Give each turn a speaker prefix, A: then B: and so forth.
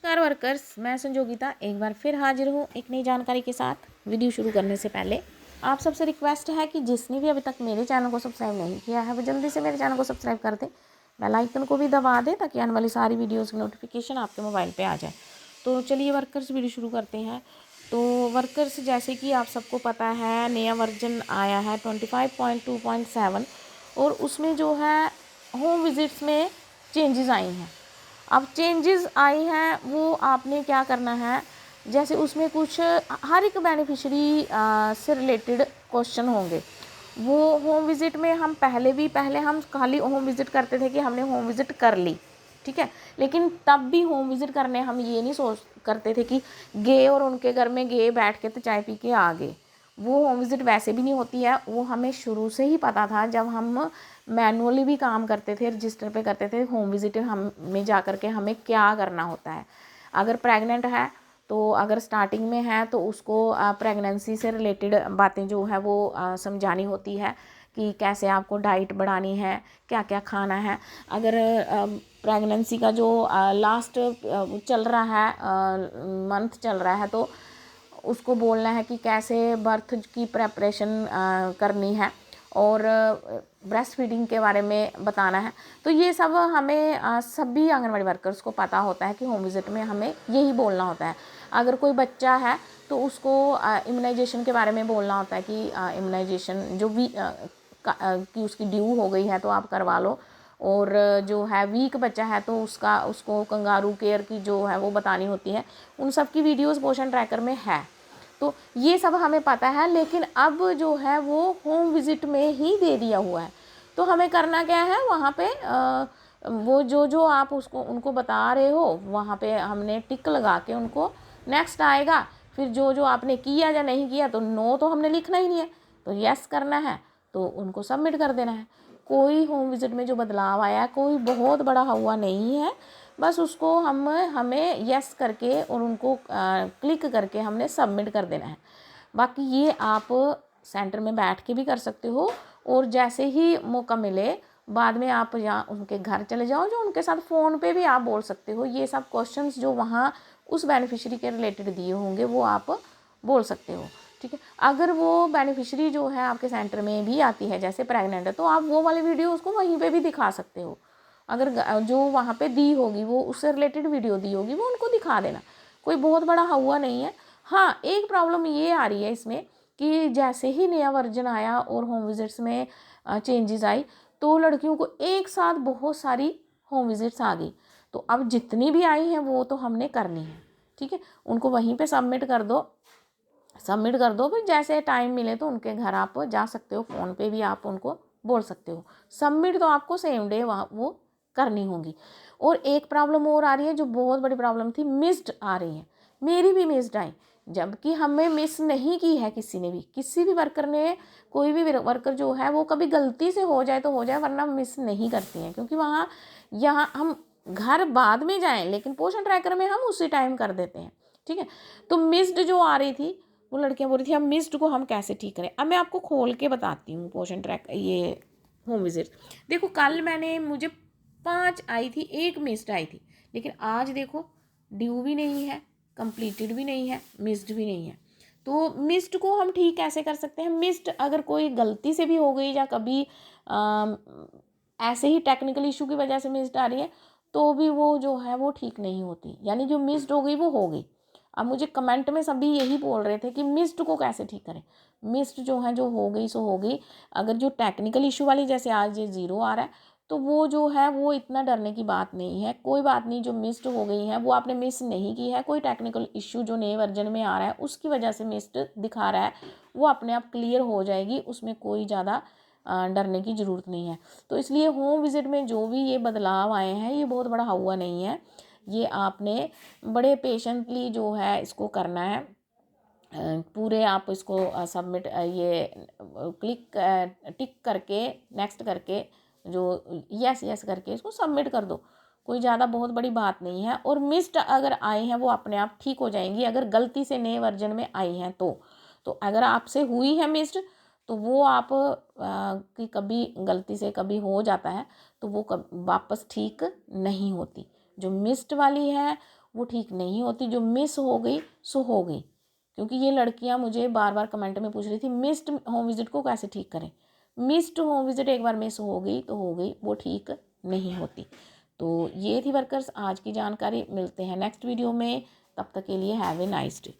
A: नमस्कार वर्कर्स, मैं संजोगिता एक बार फिर हाजिर हूँ एक नई जानकारी के साथ। वीडियो शुरू करने से पहले आप सबसे रिक्वेस्ट है कि जिसने भी अभी तक मेरे चैनल को सब्सक्राइब नहीं किया है वो जल्दी से मेरे चैनल को सब्सक्राइब कर दें, बेल आइकन को भी दबा दें ताकि आने वाली सारी वीडियोज़ की नोटिफिकेशन आपके मोबाइल पर आ जाए। तो चलिए वर्कर्स, वीडियो शुरू करते हैं। तो वर्कर्स, जैसे कि आप सबको पता है नया वर्जन आया है 25.2.7 और उसमें जो है होम विजिट्स में चेंजेस आई हैं। अब चेंजेस आई हैं वो आपने क्या करना है, जैसे उसमें कुछ हर एक बेनिफिशरी से रिलेटेड क्वेश्चन होंगे। वो होम विज़िट में हम पहले हम खाली होम विज़िट करते थे कि हमने होम विज़िट कर ली, ठीक है। लेकिन तब भी होम विज़िट करने हम ये नहीं सोच करते थे कि गए और उनके घर में गए, बैठ के तो चाय पी के आ गए। वो होम विज़िट वैसे भी नहीं होती है। वो हमें शुरू से ही पता था, जब हम मैनुअली भी काम करते थे, रजिस्टर पे करते थे, होम विजिट हम में जा कर के हमें क्या करना होता है। अगर प्रेग्नेंट है तो अगर स्टार्टिंग में है तो उसको प्रेगनेंसी से रिलेटेड बातें जो है वो समझानी होती है कि कैसे आपको डाइट बढ़ानी है, क्या क्या खाना है। अगर प्रेगनेंसी का जो लास्ट चल रहा है, मंथ चल रहा है, तो उसको बोलना है कि कैसे बर्थ की प्रेपरेशन करनी है और ब्रेस्ट फीडिंग के बारे में बताना है। तो ये सब हमें सभी आंगनवाड़ी वर्कर्स को पता होता है कि होम विजिट में हमें यही बोलना होता है। अगर कोई बच्चा है तो उसको इम्यूनाइजेशन के बारे में बोलना होता है कि इम्यूनाइजेशन जो भी कि उसकी ड्यू हो गई है तो आप करवा लो, और जो है वीक बच्चा है तो उसको कंगारू केयर की जो है वो बतानी होती है। उन सब की वीडियोज़ पोषण ट्रैकर में है, तो ये सब हमें पता है। लेकिन अब जो है वो होम विजिट में ही दे दिया हुआ है। तो हमें करना क्या है, वहाँ पे वो जो आप उसको उनको बता रहे हो वहाँ पे हमने टिक लगा के उनको नेक्स्ट आएगा। फिर जो आपने किया या नहीं किया, तो नो तो हमने लिखना ही नहीं है, तो यस करना है, तो उनको सबमिट कर देना है। कोई होम विजिट में जो बदलाव आया है कोई बहुत बड़ा हुआ नहीं है, बस उसको हमें यस करके और उनको क्लिक करके हमने सबमिट कर देना है। बाकी ये आप सेंटर में बैठ के भी कर सकते हो, और जैसे ही मौका मिले बाद में आप यहाँ उनके घर चले जाओ, जो उनके साथ फ़ोन पे भी आप बोल सकते हो। ये सब क्वेश्चंस जो वहाँ उस बेनिफिशरी के रिलेटेड दिए होंगे वो आप बोल सकते हो, ठीक है। अगर वो बेनिफिशरी जो है आपके सेंटर में भी आती है, जैसे प्रेग्नेंट है, तो आप वो वाली वीडियो उसको वहीं पे भी दिखा सकते हो। अगर जो वहाँ पे दी होगी वो उससे रिलेटेड वीडियो दी होगी वो उनको दिखा देना, कोई बहुत बड़ा हुआ नहीं है। हाँ, एक प्रॉब्लम ये आ रही है इसमें कि जैसे ही नया वर्जन आया और होम विजिट्स में चेंजेस आई, तो लड़कियों को एक साथ बहुत सारी होम विजिट्स आ गई। तो अब जितनी भी आई हैं वो तो हमने करनी है, ठीक है। उनको वहीं पे सबमिट कर दो, फिर जैसे टाइम मिले तो उनके घर आप जा सकते हो, फ़ोन पे भी आप उनको बोल सकते हो। सबमिट तो आपको सेम डे वहाँ वो करनी होगी। और एक प्रॉब्लम और आ रही है जो बहुत बड़ी प्रॉब्लम थी, मिस्ड आ रही है। मेरी भी मिस्ड आई, जबकि हमें मिस नहीं की है किसी ने भी, किसी भी वर्कर ने, कोई भी वर्कर जो है वो कभी गलती से हो जाए तो हो जाए, वरना मिस नहीं करती हैं। क्योंकि वहाँ यहाँ हम घर बाद में जाएं लेकिन पोषण ट्रैकर में हम उसी टाइम कर देते हैं, ठीक है। तो मिस्ड जो आ रही थी वो लड़कियां बोल रही थी हम मिस्ड को हम कैसे ठीक करें। अब मैं आपको खोल के बताती हूँ पोषण ट्रैक ये होम विजिट। देखो कल मुझे 5 आई थी, 1 मिस्ड आई थी, लेकिन आज देखो ड्यू भी नहीं है, कंप्लीटेड भी नहीं है, मिस्ड भी नहीं है। तो मिस्ड को हम ठीक कैसे कर सकते हैं। मिस्ड अगर कोई गलती से भी हो गई या कभी ऐसे ही टेक्निकल इशू की वजह से मिस्ड आ रही है, तो भी वो जो है वो ठीक नहीं होती, यानी जो मिस्ड हो गई वो हो गई। अब मुझे कमेंट में सभी यही बोल रहे थे कि मिस्ड को कैसे ठीक करें। मिस्ड जो है जो हो गई सो हो गई। अगर जो टेक्निकल इशू वाली, जैसे आज ये 0 आ रहा है, तो वो जो है वो इतना डरने की बात नहीं है। कोई बात नहीं, जो मिस्ड हो गई है वो आपने मिस नहीं की है। कोई टेक्निकल इशू जो नए वर्जन में आ रहा है उसकी वजह से मिस्ड दिखा रहा है, वो अपने आप क्लियर हो जाएगी, उसमें कोई ज़्यादा डरने की ज़रूरत नहीं है। तो इसलिए होम विजिट में जो भी ये बदलाव आए हैं ये बहुत बड़ा हुआ नहीं है। ये आपने बड़े पेशेंटली जो है इसको करना है। पूरे आप इसको सबमिट ये क्लिक टिक करके नेक्स्ट करके जो यस यस करके इसको सबमिट कर दो। कोई ज़्यादा बहुत बड़ी बात नहीं है। और मिस्ड अगर आए हैं वो अपने आप ठीक हो जाएंगी, अगर गलती से नए वर्जन में आई हैं तो अगर आपसे हुई है मिस्ड तो वो आप कि कभी गलती से कभी हो जाता है तो वो वापस ठीक नहीं होती। जो मिस्ड वाली है वो ठीक नहीं होती। जो मिस हो गई सो हो गई, क्योंकि ये लड़कियां मुझे बार बार कमेंट में पूछ रही थी मिस्ड होम विजिट को कैसे ठीक करें। मिस्ड होम विजिट एक बार मिस हो गई तो हो गई, वो ठीक नहीं होती। तो ये थी वर्कर्स आज की जानकारी। मिलते हैं नेक्स्ट वीडियो में, तब तक के लिए हैव ए नाइस डे।